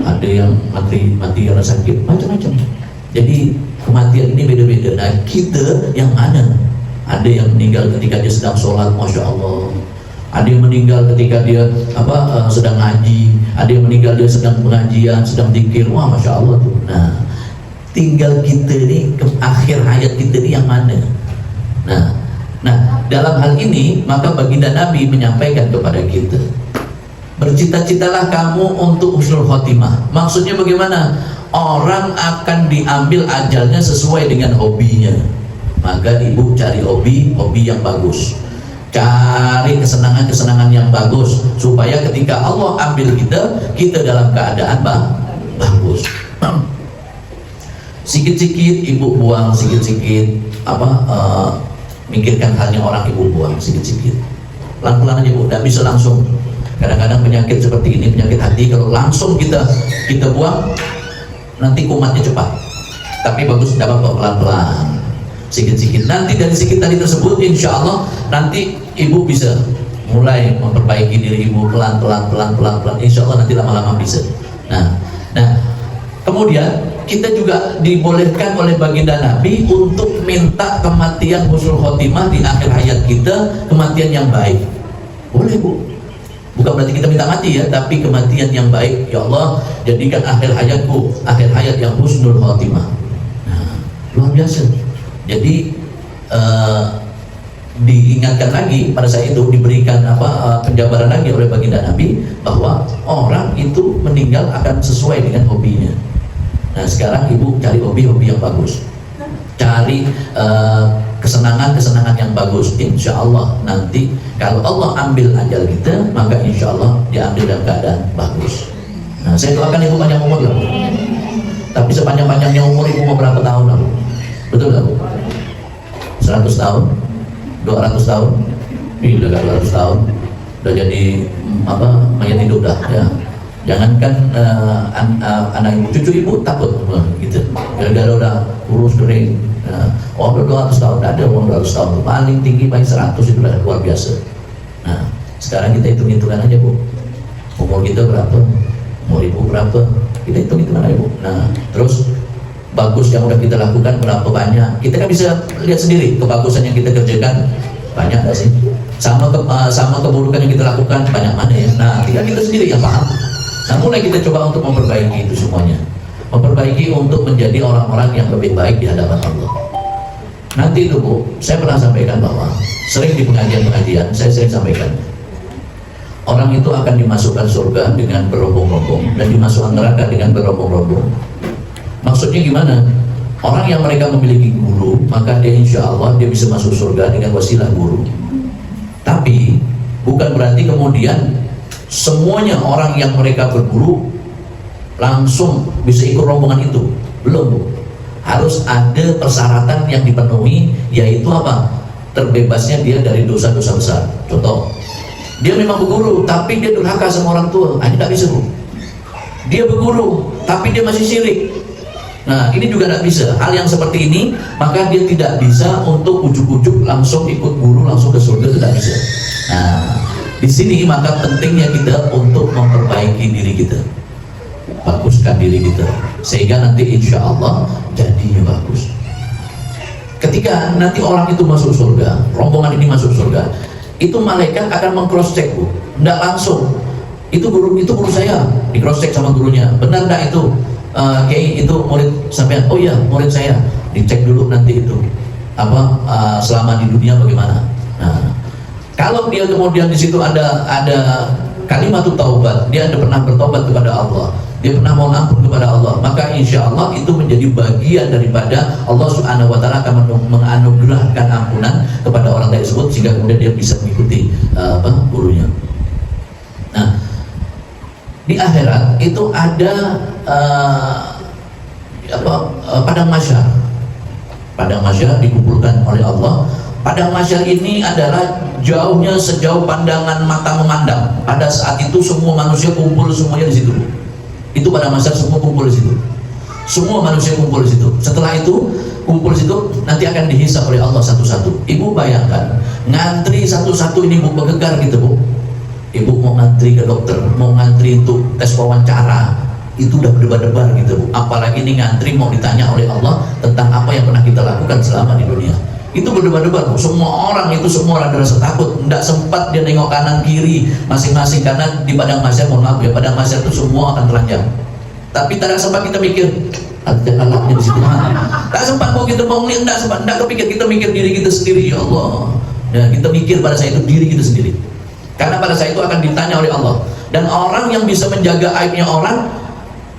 ada yang mati karena sakit, macam-macam. Jadi kematian ini beda-beda. Nah, kita yang mana? Ada yang meninggal ketika dia sedang sholat, masya Allah. Ada yang meninggal ketika dia sedang ngaji, ada yang meninggal dia sedang pengajian, sedang zikir, wah masya Allah tuh. Nah, tinggal kita ini ke akhir hayat kita ini yang mana? Nah, dalam hal ini maka baginda Nabi menyampaikan kepada kita, bercita-citalah kamu untuk husnul khotimah. Maksudnya bagaimana? Orang akan diambil ajalnya sesuai dengan hobinya. Maka ibu cari hobi yang bagus, cari kesenangan yang bagus, supaya ketika Allah ambil kita dalam keadaan bagus. Sikit-sikit ibu buang, sikit-sikit mikirkan halnya orang, ibu buang sikit-sikit, pelan-pelan aja Bu, tidak bisa langsung. Kadang-kadang penyakit seperti ini, penyakit hati, kalau langsung kita buang nanti kumatnya cepat. Tapi bagus, tidak apa-apa, pelan-pelan, sikit-sikit. Nanti dari sikit tadi tersebut insya Allah nanti ibu bisa mulai memperbaiki diri ibu pelan-pelan, insya Allah nanti lama-lama bisa. Nah kemudian kita juga dibolehkan oleh baginda Nabi untuk minta kematian husnul khotimah di akhir hayat kita, kematian yang baik. Boleh Bu, bukan berarti kita minta mati ya, tapi kematian yang baik. Ya Allah, jadikan akhir hayatku akhir hayat yang husnul khotimah. Nah, luar biasa. Jadi diingatkan lagi pada saat itu, diberikan penjabaran lagi oleh baginda Nabi bahwa orang itu meninggal akan sesuai dengan hobinya. Nah, sekarang ibu cari hobi yang bagus, cari kesenangan yang bagus. Insya Allah nanti kalau Allah ambil ajal kita, maka insya Allah diambil dalam keadaan bagus. Nah, saya doakan ibu panjang umur lah Bu. Tapi sepanjang-panjangnya umur ibu mau berapa tahun lah Bu? Betul nggak Bu? 100 tahun? 200 tahun? Tidak 200 tahun. udah jadi mayat hidup dah ya. Jangankan anak ibu, cucu ibu takut gitu. Gara-gara udah urus kering. Udah 200 tahun, ada uang 200 tahun, paling tinggi paling 100 itu udah luar biasa. Nah, sekarang kita hitung-hitungan aja Bu, umur kita berapa, umur ibu berapa, kita hitung-hitungan aja Bu. Nah, terus bagus yang udah kita lakukan berapa banyak, kita kan bisa lihat sendiri kebagusan yang kita kerjakan banyak nggak sih, sama keburukan yang kita lakukan banyak mana ya. Nah, tinggal kita sendiri yang paham. Nah, mulai kita coba untuk memperbaiki itu semuanya, memperbaiki untuk menjadi orang-orang yang lebih baik di hadapan Allah. Nanti itu Bu, saya pernah sampaikan bahwa sering di pengajian-pengajian saya sering sampaikan, orang itu akan dimasukkan surga dengan berombong-rombong dan dimasukkan neraka dengan berombong-rombong. Maksudnya gimana? Orang yang mereka memiliki guru, maka dia insya Allah dia bisa masuk surga dengan wasilah guru. Tapi bukan berarti kemudian semuanya orang yang mereka berguru langsung bisa ikut rombongan itu. Belum Bu. Harus ada persyaratan yang dipenuhi, yaitu apa? Terbebasnya dia dari dosa-dosa besar. Contoh, dia memang berguru tapi dia durhaka sama orang tua, ini tidak bisa Bu. Dia berguru tapi dia masih syirik, nah ini juga tidak bisa. Hal yang seperti ini maka dia tidak bisa untuk ujuk-ujuk langsung ikut guru langsung ke surga, tidak bisa. Nah, di sini maka pentingnya kita untuk memperbaiki diri kita, baguskan diri kita, sehingga nanti insya Allah jadinya bagus. Ketika nanti orang itu masuk surga, rombongan ini masuk surga, itu malaikat akan meng-cross check Bu, tidak langsung. Itu guru saya, di cross check sama gurunya, benar tidak itu Kiai itu murid sampean? Oh iya murid saya, dicek dulu nanti itu selama di dunia bagaimana. Nah, kalau dia kemudian di situ ada kalimat taubat, dia ada pernah bertobat kepada Allah, dia pernah mohon ampun kepada Allah, maka insya Allah itu menjadi bagian daripada Allah Subhanahu Wa Taala akan menganugerahkan ampunan kepada orang tersebut sehingga kemudian dia bisa mengikuti gurunya. Nah, di akhirat itu ada padang mahsyar. Padang mahsyar dikumpulkan oleh Allah. Padang mahsyar ini adalah jauhnya sejauh pandangan mata memandang. Pada saat itu semua manusia kumpul semuanya di situ. Itu padang mahsyar semua kumpul di situ. Semua manusia kumpul di situ. Setelah itu kumpul di situ nanti akan dihisab oleh Allah satu-satu. Ibu bayangkan ngantri satu-satu ini Bu, bergegar gitu Bu. Ibu mau ngantri ke dokter, mau ngantri untuk tes wawancara, itu udah berdebar-debar gitu Bu. Apalagi ini ngantri mau ditanya oleh Allah tentang apa yang pernah kita lakukan selama di dunia. Itu berdebar-debar Bu. Semua orang itu semua ada rasa takut, tidak sempat dia nengok kanan kiri masing-masing, karena di padang mahsyar, mohon maaf ya, padang mahsyar itu semua akan telanjang. Tapi tidak sempat kita mikir ada alatnya di situ. Tak sempat Bu kita mau lihat, tidak kepikir, kita mikir diri kita sendiri, ya Allah. Ya, kita mikir pada saat itu diri kita sendiri. Karena pada saat itu akan ditanya oleh Allah. Dan orang yang bisa menjaga aibnya orang,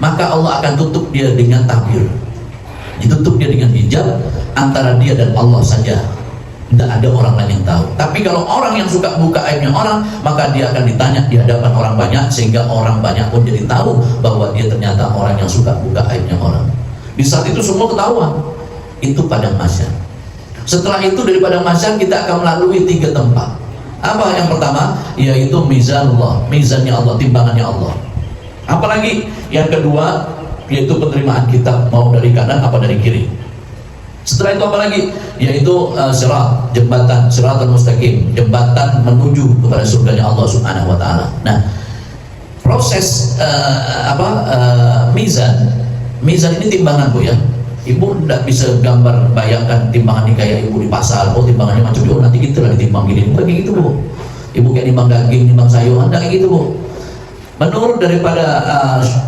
maka Allah akan tutup dia dengan tabir, ditutup dia dengan hijab antara dia dan Allah saja. Tidak ada orang lain yang tahu. Tapi kalau orang yang suka buka aibnya orang, maka dia akan ditanya di hadapan orang banyak, sehingga orang banyak pun jadi tahu bahwa dia ternyata orang yang suka buka aibnya orang. Di saat itu semua ketahuan. Itu padang mahsyar. Setelah itu dari padang mahsyar kita akan melalui 3 tempat. Apa yang pertama? Yaitu mizanullah, mizannya Allah, timbangannya Allah. Apalagi yang kedua, yaitu penerimaan kitab, mau dari kanan apa dari kiri. Setelah itu apalagi? Yaitu sirat, jembatan, siratal mustaqim, jembatan menuju kepada surganya Allah Subhanahu Wa Taala. Nah, proses mizan ini timbangan Bu ya. Ibu tidak bisa gambar bayangkan timbangan ini kayak ibu di pasar, oh timbangannya macam itu, nanti gitu lah ditimbang gini, bukan kayak gitu Bu. Ibu kayak timbang daging, timbang sayuran, tidak kayak gitu Bu. Menurut daripada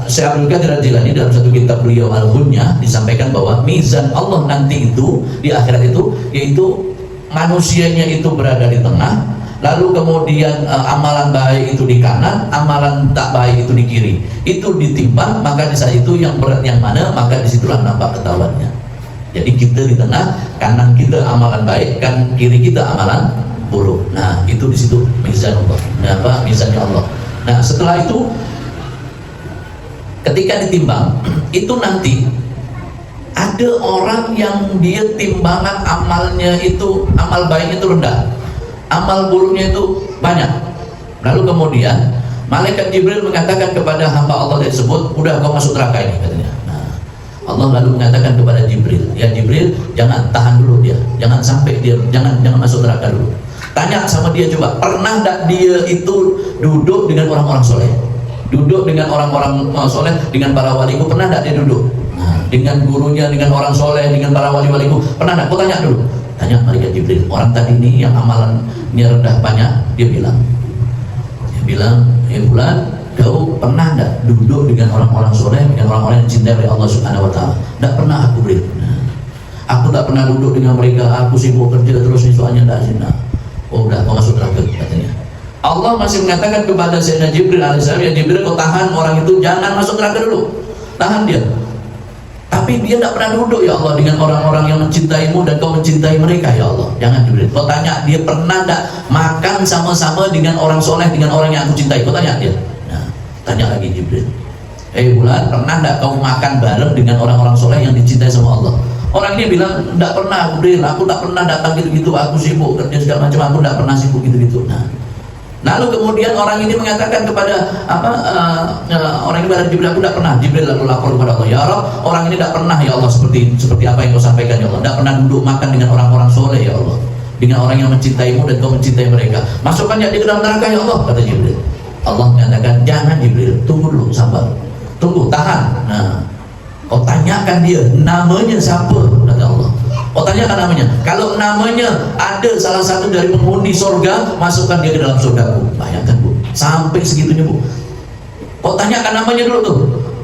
Syekh Abdul Qadir Al-Jilani dalam satu kitab beliau Al-Ghunyah disampaikan bahwa mizan Allah nanti itu di akhirat itu, yaitu manusianya itu berada di tengah, lalu kemudian amalan baik itu di kanan, amalan tak baik itu di kiri. Itu ditimbang, maka di saat itu yang berat yang mana, maka disitulah nampak ketahuannya. Jadi kita di tengah, kanan kita amalan baik, kan kiri kita amalan buruk. Nah, itu di situ mizan Allah. Nah, mizannya Allah. Nah, setelah itu ketika ditimbang, itu nanti ada orang yang dia timbangan amalnya itu, amal baiknya itu rendah, amal buruknya itu banyak. Lalu kemudian malaikat Jibril mengatakan kepada hamba Allah tersebut, udah kau masuk neraka ini, katanya. Nah, Allah lalu mengatakan kepada Jibril, ya Jibril, jangan, tahan dulu dia, jangan sampai dia, jangan masuk neraka dulu. Tanya sama dia coba, pernah tak dia itu duduk dengan orang-orang soleh, duduk dengan orang-orang soleh, dengan para waliku, pernah tak dia duduk? Nah, dengan gurunya, dengan orang soleh, dengan para wali-waliku, pernah tak? Kau tanya dulu. Tanya malaikat Jibril, orang tadi ini yang amalannya rendah banyak, dia bilang, ya bulan, kau pernah tak duduk dengan orang-orang soleh, dengan orang-orang yang cintai oleh Allah Subhanahu Wa Taala? Tak pernah aku beri. Nah, aku tak pernah duduk dengan mereka, aku sibuk kerja terus soalnya tak sini. Oh udah, kau masuk neraka, katanya. Allah masih mengatakan kepada Sayyidina Jibril alaihissalam, ya Jibril, kau tahan orang itu, jangan masuk neraka dulu, tahan dia. Tapi dia tidak pernah duduk, ya Allah, dengan orang-orang yang mencintaimu dan kau mencintai mereka, ya Allah. Jangan Jibril. Kau tanya dia pernah tidak makan sama-sama dengan orang soleh, dengan orang yang aku cintai. Kau tanya dia. Nah, tanya lagi Jibril. Bulan, pernah tidak kau makan bareng dengan orang-orang soleh yang dicintai sama Allah? Orang ini bilang, tidak pernah Jibril, aku tak pernah datang gitu-gitu, aku sibuk kerja segala macam, aku tidak pernah sibuk gitu-gitu. Nah, lalu kemudian orang ini mengatakan kepada orang ini pada Jibril, aku tidak pernah. Jibril lalu lapor kepada Allah, ya Allah, orang ini tidak pernah, ya Allah, seperti apa yang kau sampaikan, ya Allah, tidak pernah duduk makan dengan orang-orang soleh, ya Allah, dengan orang yang mencintaimu dan kau mencintai mereka. Masukkan dia ke dalam neraka, ya Allah, kata Jibril. Allah mengatakan, jangan Jibril, tunggu dulu, sabar, tunggu, tahan. Nah, kau tanyakan dia namanya siapa, kata Allah. Oh, tanyakan namanya. Kalau namanya ada salah satu dari penghuni surga, masukkan dia ke dalam surgaku. Bayangkan Bu, sampai segitunya Bu. Oh, tanyakan namanya dulu tuh.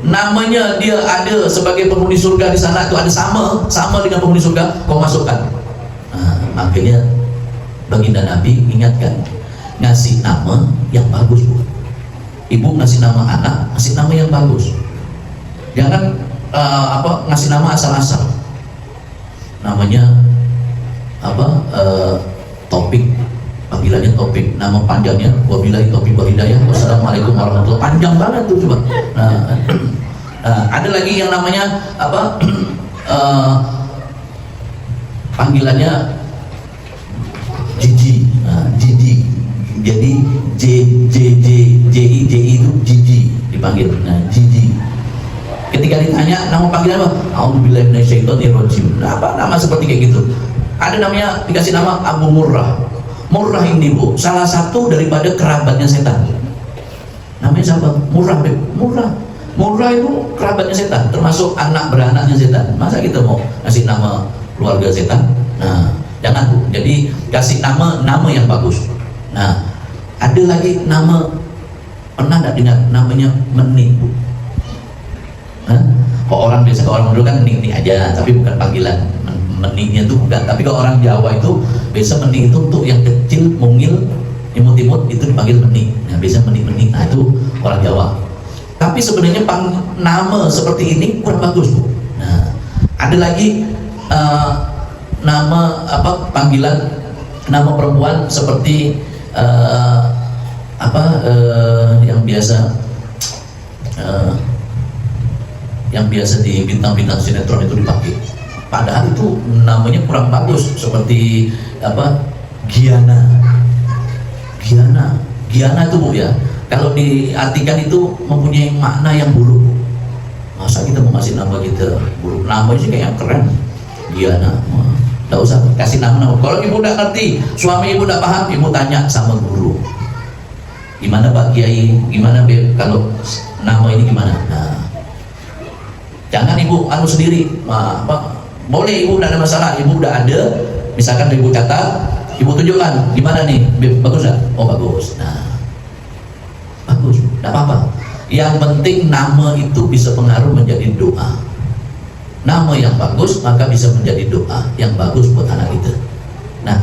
Namanya dia ada sebagai penghuni surga di sana, itu ada sama dengan penghuni surga, kau masukkan. Nah, makanya baginda Nabi ingatkan, ngasih nama yang bagus Bu. Ibu ngasih nama anak, ngasih nama yang bagus. Jangan ngasih nama asal-asal. Namanya Topik, panggilannya Topik, nama panjangnya wabillahi taufiq wal hidayah, wassalamualaikum warahmatullahi wabarakatuh. Panjang banget tuh coba. Ada lagi yang namanya panggilannya Jiji. Jiji, jadi Ji itu Jiji dipanggil. Nah, Jiji. Ketika ditanya nama panggilan apa? A'udzubillahi minasyaitonirrajim. Apa nama seperti kayak gitu? Ada namanya, dikasih nama Abu Murrah. Murrah ini Bu, salah satu daripada kerabatnya setan. Namanya siapa? Murrah, Beb. Murrah itu kerabatnya setan, termasuk anak beranaknya setan. Masa kita mau kasih nama keluarga setan? Nah, jangan Bu. Jadi kasih nama yang bagus. Nah, ada lagi nama, pernah tidak dengar namanya Meni Bu? Kok orang biasa, kalau orang dulu kan Meni aja, tapi bukan panggilan. Meninya itu bukan. Tapi kalau orang Jawa itu biasa Meni itu untuk yang kecil, mungil, imut-imut, itu dipanggil Meni. Nah, biasa Meni. Nah, itu orang Jawa. Tapi sebenarnya nama seperti ini kurang bagus Bu. Nah, ada lagi panggilan nama perempuan seperti yang biasa di bintang-bintang sinetron itu dipakai. Padahal itu namanya kurang bagus, seperti Giana itu Bu ya. Kalau diartikan itu mempunyai makna yang buruk. Masa kita mau kasih nama kita buruk? Nama sih kayak yang keren, Giana. Tidak usah kasih nama. Kalau ibu tidak ngerti, suami ibu tidak paham, ibu tanya sama guru. Gimana Pak Kiai? Gimana Beb? Kalau nama ini gimana? Nah, jangan ibu sendiri. Boleh ibu, tidak ada masalah. Ibu udah ada, misalkan ibu catat, ibu tunjukkan gimana nih, bagus nggak? Oh bagus. Nah, bagus, tidak apa-apa. Yang penting nama itu bisa pengaruh menjadi doa. Nama yang bagus maka bisa menjadi doa yang bagus buat anak kita. Nah,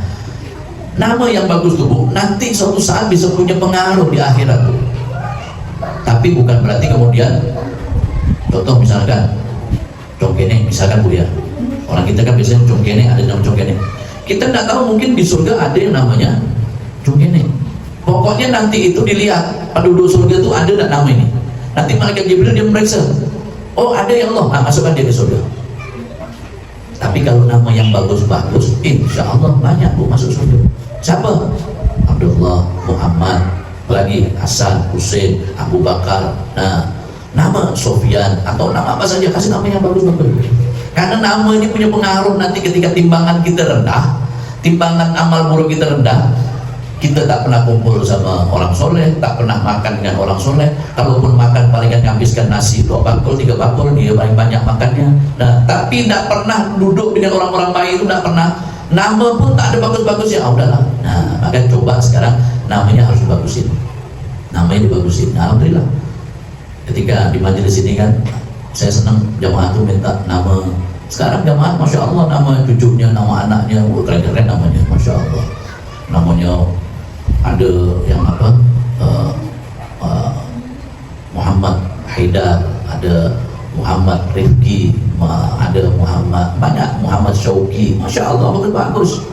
nama yang bagus tuh Bu, nanti suatu saat bisa punya pengaruh di akhirat Bu. Tapi bukan berarti kemudian, contoh misalkan Congkene, misalkan Bu ya, orang kita kan biasanya Congkene, ada nama Congkene. Kita tidak tahu, mungkin di surga ada yang namanya Congkene. Pokoknya nanti itu dilihat penduduk surga itu ada tidak nama ini. Nanti malaikat Jibril dia memeriksa, oh ada ya Allah, nah masukkan dia ke surga. Tapi kalau nama yang bagus-bagus, insya Allah banyak Bu masuk surga. Siapa? Abdullah, Muhammad, apalagi Hasan, Husain, Abu Bakar. Nah, nama Sofyan atau nama apa saja, kasih nama yang bagus-bagus. Karena nama ini punya pengaruh nanti ketika timbangan kita rendah, timbangan amal buruk kita rendah, kita tak pernah kumpul sama orang soleh, tak pernah makan dengan orang soleh. Kalaupun makan palingan habiskan nasi 2 bakul, 3 bakul, dia paling banyak makannya. Nah, tapi tak pernah duduk dengan orang-orang baik, itu tak pernah. Nama pun tak ada bagus-bagus, ya udahlah. Nah, maka coba sekarang namanya harus dibagusin. Namanya dibagusin. Nah, alhamdulillah. Ketika di majelis ini kan, saya senang jamaah itu minta nama. Sekarang jamaah, masya Allah, nama cucunya, nama anaknya, keren-keren namanya, masya Allah. Namanya ada yang apa? Muhammad Haidar, ada Muhammad Rifki, ada Muhammad, banyak, Muhammad Syauki, masya Allah, bagus.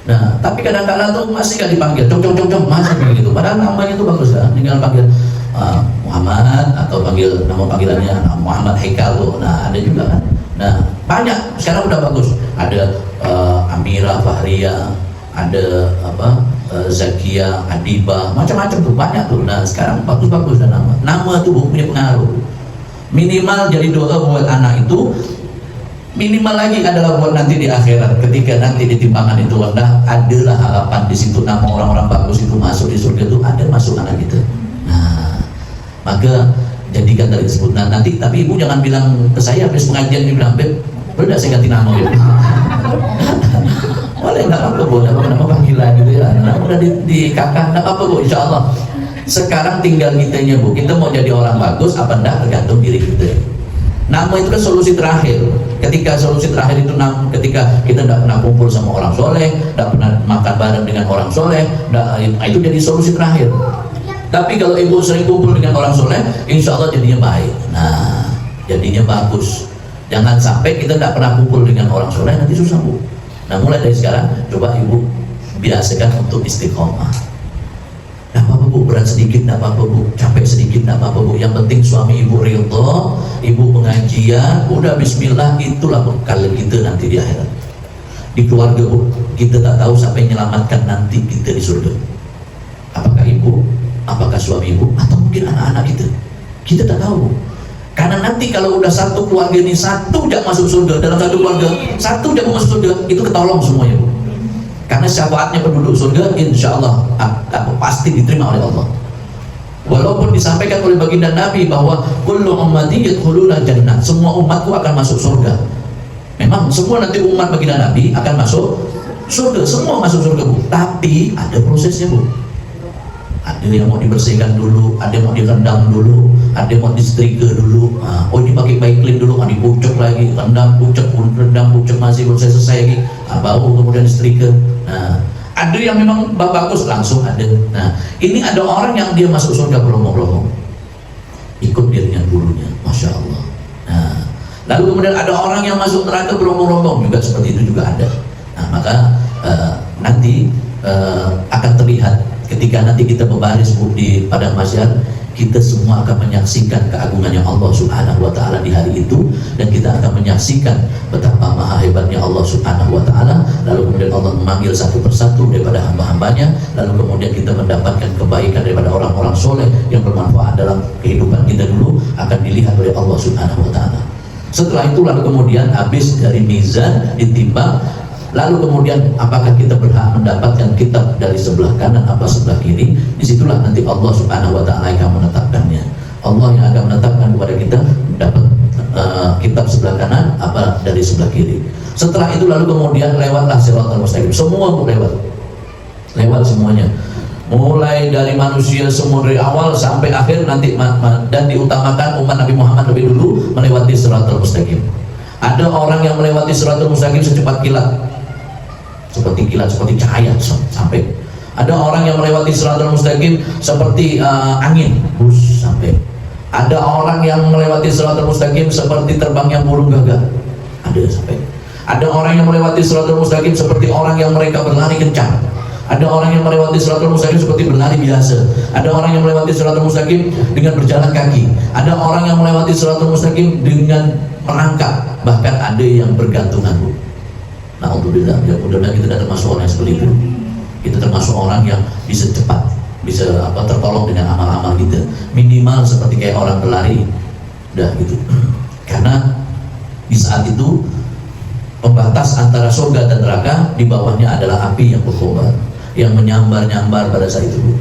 Nah, tapi kadang-kadang tuh masih gak dipanggil, cong, masih begitu. Padahal namanya tuh bagus kan, tinggal panggil Muhammad atau panggil nama panggilannya Muhammad Haikal tuh. Nah, ada juga kan. Nah, banyak sekarang udah bagus. Ada Amira Fahria, ada apa? Zakia, Adiba, macam-macam tuh, banyak tuh. Nah, sekarang bagus-bagus dan nama tuh punya pengaruh. Minimal jadi doa buat anak itu, minimal lagi adalah buat nanti di akhirat, ketika nanti di timbangan itu rendah, adalah harapan di situ nama orang-orang bagus itu masuk di surga itu, ada masuk anak kita. Nah, maka jadikan tadi disebut. Nah, nanti tapi ibu jangan bilang ke saya habis pengajian, dia bilang, "Beb, boleh saya ganti nama ya?" Boleh, nggak apa-apa bu, nama panggilan gitu ya. Nah, udah di kakak, nggak apa-apa bu, insya Allah. Sekarang tinggal kitanya bu, kita mau jadi orang bagus apa enggak tergantung diri kita. Nama itu kan solusi terakhir. Ketika solusi terakhir itu ketika kita tidak pernah kumpul sama orang soleh, tidak pernah makan bareng dengan orang soleh, itu jadi solusi terakhir. Tapi kalau ibu sering kumpul dengan orang soleh, insya Allah jadinya baik. Nah, jadinya bagus. Jangan sampai kita tidak pernah kumpul dengan orang soleh, nanti susah bu. Nah, mulai dari sekarang coba ibu biasakan untuk istiqomah. Tidak apa-apa bu, berat sedikit tidak apa-apa bu, capek sedikit tidak apa-apa bu. Yang penting suami ibu ridho, ibu pengajian, udah bismillah, itulah bekal kita nanti di akhirat. Di keluarga bu, kita tak tahu siapa yang menyelamatkan nanti kita di surga. Apakah ibu, apakah suami ibu, atau mungkin anak-anak kita tak tahu. Karena nanti kalau udah satu keluarga ini, satu jak masuk surga, dalam satu keluarga, satu jak masuk surga, itu ketolong semuanya bu. Karena syafaatnya penduduk surga, insya Allah pasti diterima oleh Allah. Walaupun disampaikan oleh baginda Nabi bahwa kullu ummati yadkhuluna jannah, semua umatku akan masuk surga. Memang semua nanti umat baginda Nabi akan masuk surga, semua masuk surga bu. Tapi ada prosesnya bu. Ada yang mau dibersihkan dulu, ada yang mau direndam dulu, ada yang mau disetrika dulu. Oh ini pakai baiklin dulu, dipucuk lagi, rendam pucuk masih belum selesai lagi, baru kemudian disetrika. Nah, ada yang memang bagus langsung ada. Nah, ini ada orang yang dia masuk surga beromong-omong, ikut dia dengan gurunya, masya Allah. Nah, lalu kemudian ada orang yang masuk neraka beromong-omong juga, seperti itu juga ada. Nah, maka nanti akan terlihat ketika nanti kita berbaris di padang mahsyar, kita semua akan menyaksikan keagungannya Allah Subhanahu wa taala di hari itu, dan kita akan menyaksikan betapa maha hebatnya Allah Subhanahu wa taala. Lalu kemudian Allah memanggil satu persatu daripada hamba-hambanya, lalu kemudian kita mendapatkan kebaikan daripada orang-orang soleh yang bermanfaat dalam kehidupan kita dulu, akan dilihat oleh Allah Subhanahu wa taala. Setelah itu lalu kemudian habis dari mizan ditimbang, lalu kemudian apakah kita berhak mendapatkan kitab dari sebelah kanan apa sebelah kiri? Disitulah nanti Allah Subhanahu wa taala yang akan menetapkannya. Allah yang akan menetapkan kepada kita dapat kitab sebelah kanan apa dari sebelah kiri. Setelah itu lalu kemudian lewatlah siratal mustaqim. Semua lewat semuanya. Mulai dari manusia semua dari awal sampai akhir nanti, dan diutamakan umat Nabi Muhammad lebih dulu melewati siratal mustaqim. Ada orang yang melewati siratal mustaqim secepat kilat, seperti cahaya sampai. Ada orang yang melewati siratal mustaqim seperti angin, bus sampai. Ada orang yang melewati siratal mustaqim seperti terbangnya burung gagak, ada sampai. Ada orang yang melewati siratal mustaqim seperti orang yang mereka berlari kencang. Ada orang yang melewati siratal mustaqim seperti berlari biasa. Ada orang yang melewati siratal mustaqim dengan berjalan kaki. Ada orang yang melewati siratal mustaqim dengan merangkak. Bahkan ada yang bergantungan bu. Alhamdulillah, ya mudah-mudahan kita tidak termasuk orang yang seperti itu. Kita termasuk orang yang bisa cepat bisa tertolong dengan amal-amal kita, minimal seperti kayak orang berlari, udah gitu. Karena di saat itu pembatas antara surga dan neraka, di bawahnya adalah api yang berkobar, yang menyambar-nyambar pada saat itu.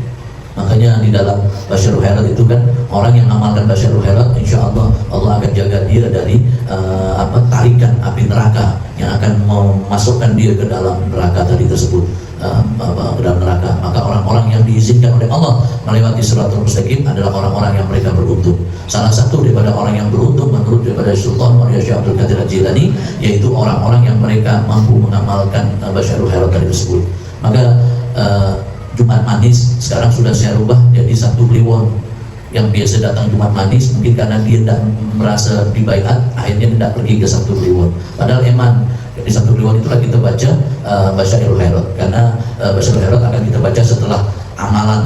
Makanya di dalam Basyarul Khairat itu kan, orang yang amalkan Basyarul Khairat, insya Allah Allah akan jaga dia dari tarikan api neraka yang akan memasukkan dia ke dalam neraka tadi tersebut, ke dalam neraka. Maka orang-orang yang diizinkan oleh Allah melewati Siratul Mustaqim adalah orang-orang yang mereka beruntung. Salah satu daripada orang yang beruntung menurut daripada Sultan Muhammad Syekh Abdul Qadir Al-Jilani, yaitu orang-orang yang mereka mampu mengamalkan Basyarul Khairat tadi tersebut. Maka Jumat Manis sekarang sudah saya rubah jadi satu kliwon. Yang biasa datang Jumat Manis, mungkin karena dia tidak merasa dibaiat, akhirnya tidak pergi ke Sabtu Kliwon. Padahal eman di Sabtu Kliwon itulah kita baca Basyarul Khairat, karena Basyarul Khairat akan kita baca setelah amalan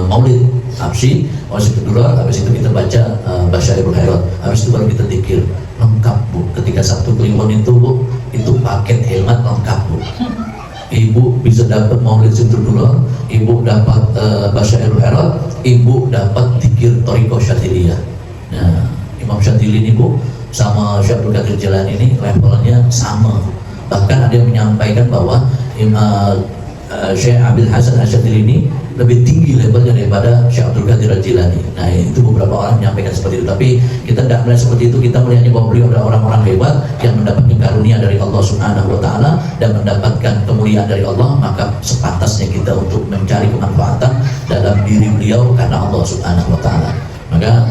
Maulid Habsyi, Maulid kedua, habis itu kita baca Basyarul Khairat, habis itu baru kita zikir lengkap Bu. Ketika Sabtu Kliwon itu Bu, itu paket hemat lengkap Bu. Ibu bisa dapat Maulid Sintrudullah, ibu dapat Basyarul Khairat, ibu dapat zikir Thariqah Syadziliyah. Nah, Imam Syadzili ini Bu sama Syekh Abdul Qadir Jilani ini levelnya sama. Bahkan ada yang menyampaikan bahwa Syekh Abil Hasan Asyadzili ini lebih tinggi levelnya daripada Syekh Abdul Qadir Jilani. Nah, itu beberapa orang menyampaikan seperti itu. Tapi kita tidak melihat seperti itu. Kita melihatnya bahwa beliau adalah orang-orang hebat yang mendapatkan karunia dari Allah Subhanahu wa Ta'ala dan mendapatkan kemuliaan dari Allah. Maka sepantasnya kita untuk mencari kemanfaatan dalam diri beliau karena Allah Subhanahu wa Ta'ala. Maka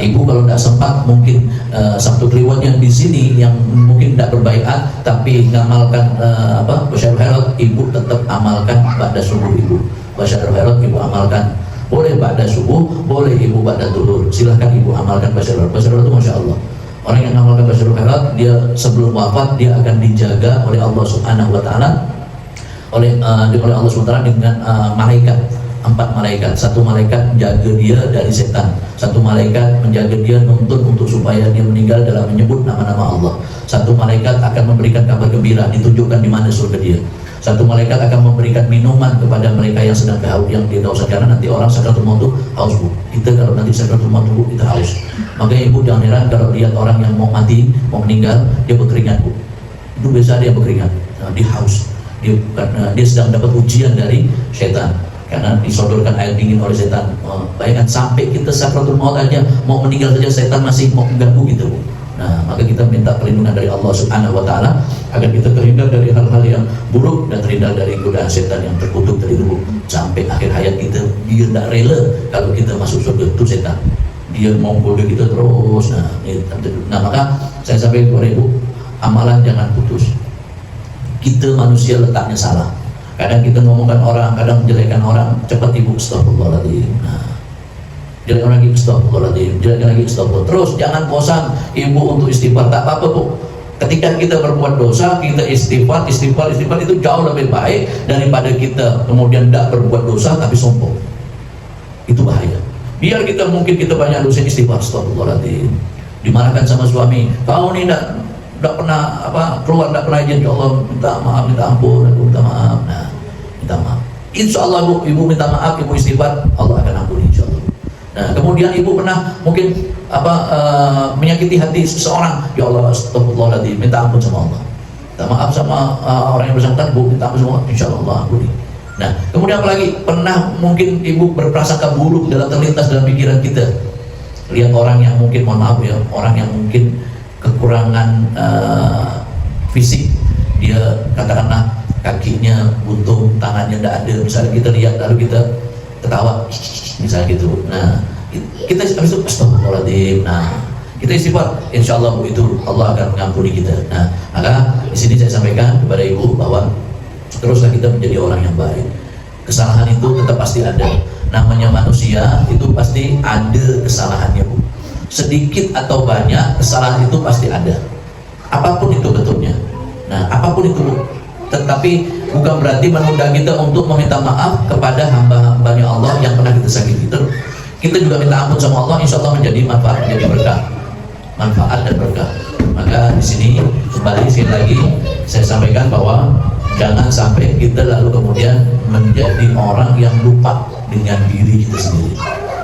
ibu kalau tidak sempat, mungkin Sabtu Kliwon yang di sini yang mungkin tidak berbaiat tapi ngamalkan Basyarul Khairat, ibu tetap amalkan ba'da subuh ibu. Basyarul Khairat ibu amalkan, boleh ba'da subuh, boleh ibu ba'da duhur, silahkan ibu amalkan Basyarul Khairat. Basyarul Khairat itu Masya Allah, orang yang amalkan Basyarul Khairat, dia sebelum wafat dia akan dijaga oleh Allah Subhanahu wa Ta'ala, oleh Allah Subhanahu wa Ta'ala dengan malaikat. 4 malaikat, satu malaikat menjaga dia dari setan, satu malaikat menjaga dia nuntun untuk supaya dia meninggal dalam menyebut nama-nama Allah, satu malaikat akan memberikan kabar gembira, ditunjukkan di mana surga dia, satu malaikat akan memberikan minuman kepada mereka yang sedang haus, yang dia haus. Karena nanti orang sakratul maut itu haus Bu. Kita kalau nanti sakratul maut Bu, kita haus. Makanya ibu jangan heran kalau lihat orang yang mau mati, mau meninggal, dia berkeringat Bu. Itu biasa dia berkeringat, dia haus, dia sedang dapat ujian dari setan. Karena disodorkan air dingin oleh setan. Bayangkan sampai kita sakratul maut aja, mau meninggal saja setan masih mau mengganggu gitu. Nah, maka kita minta perlindungan dari Allah Subhanahu wa Ta'ala agar kita terhindar dari hal-hal yang buruk dan terhindar dari godaan setan yang terkutuk dari dulu sampai akhir hayat kita. Dia tidak rela kalau kita masuk surga, itu setan. Dia mau goda kita terus. Nah, maka saya sampaikan kepada ibu, amalan jangan putus. Kita manusia letaknya salah. Kadang kita ngomongkan orang, kadang menjelekkan orang, cepat ibu astagfirullahaladzim. Nah, jelek orang lagi astagfirullahaladzim, jelek lagi astagfirullah. Terus jangan bosan ibu untuk istighfar, tak apa-apa Bu. Ketika kita berbuat dosa, kita istighfar itu jauh lebih baik daripada kita kemudian tidak berbuat dosa tapi sombong. Itu bahaya. Biar kita mungkin kita banyak dosa, istighfar astagfirullahaladzim. Dimarahkan sama suami, kau ini tidak pernah keluar, tidak pernah izin, ya Allah minta maaf, minta ampun, aku minta maaf. Nah, minta maaf. Insya Allah Bu, ibu minta maaf, ibu istighfar, Allah akan ampuni insya Allah. Nah, kemudian ibu pernah mungkin menyakiti hati seseorang, ya Allah astagfirullahaladzim, minta ampun sama Allah, minta maaf sama orang yang bersangkutan, Bu minta ampun sama Allah, insya Allah ampuni. Nah, kemudian apalagi pernah mungkin ibu berprasangka buruk dalam terlintas dalam pikiran kita, lihat orang yang mungkin, mohon maaf ya, orang yang mungkin kekurangan fisik, dia katakanlah kakinya buntung, tangannya tidak ada, misalnya kita lihat lalu kita ketawa misalnya gitu. Nah, kita habis itu astagfirullahaladzim. Nah, kita istighfar, insya Allah Bu, itu Allah akan mengampuni kita. Nah, maka di sini saya sampaikan kepada ibu bahwa teruslah kita menjadi orang yang baik. Kesalahan itu tetap pasti ada, namanya manusia itu pasti ada kesalahannya Bu. Sedikit atau banyak kesalahan itu pasti ada, apapun itu bentuknya. Nah, apapun itu, tetapi bukan berarti menunda kita untuk meminta maaf kepada hamba-hambanya Allah yang pernah kita sakiti. Kita juga minta ampun sama Allah, insya Allah menjadi manfaat, menjadi berkah, manfaat dan berkah. Maka di sini kembali sekali lagi saya sampaikan bahwa Jangan sampai kita lalu kemudian menjadi orang yang lupa dengan diri kita sendiri.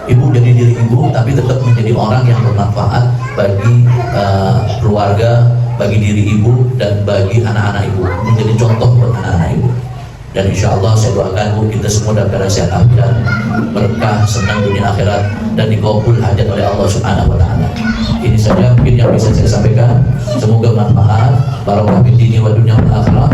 Ibu jadi diri ibu, tapi tetap menjadi orang yang bermanfaat bagi keluarga, bagi diri ibu, dan bagi anak-anak ibu. Menjadi contoh buat anak-anak ibu. Dan insya Allah saya doakan bu, kita semua dalam keadaan sehat afiat, berkah, senang dunia akhirat, dan dikabul hajat oleh Allah Subhanahu wa Ta'ala. Ini saja mungkin yang bisa saya sampaikan. Semoga bermanfaat. Barokah fid dini wa dunya wal akhirah.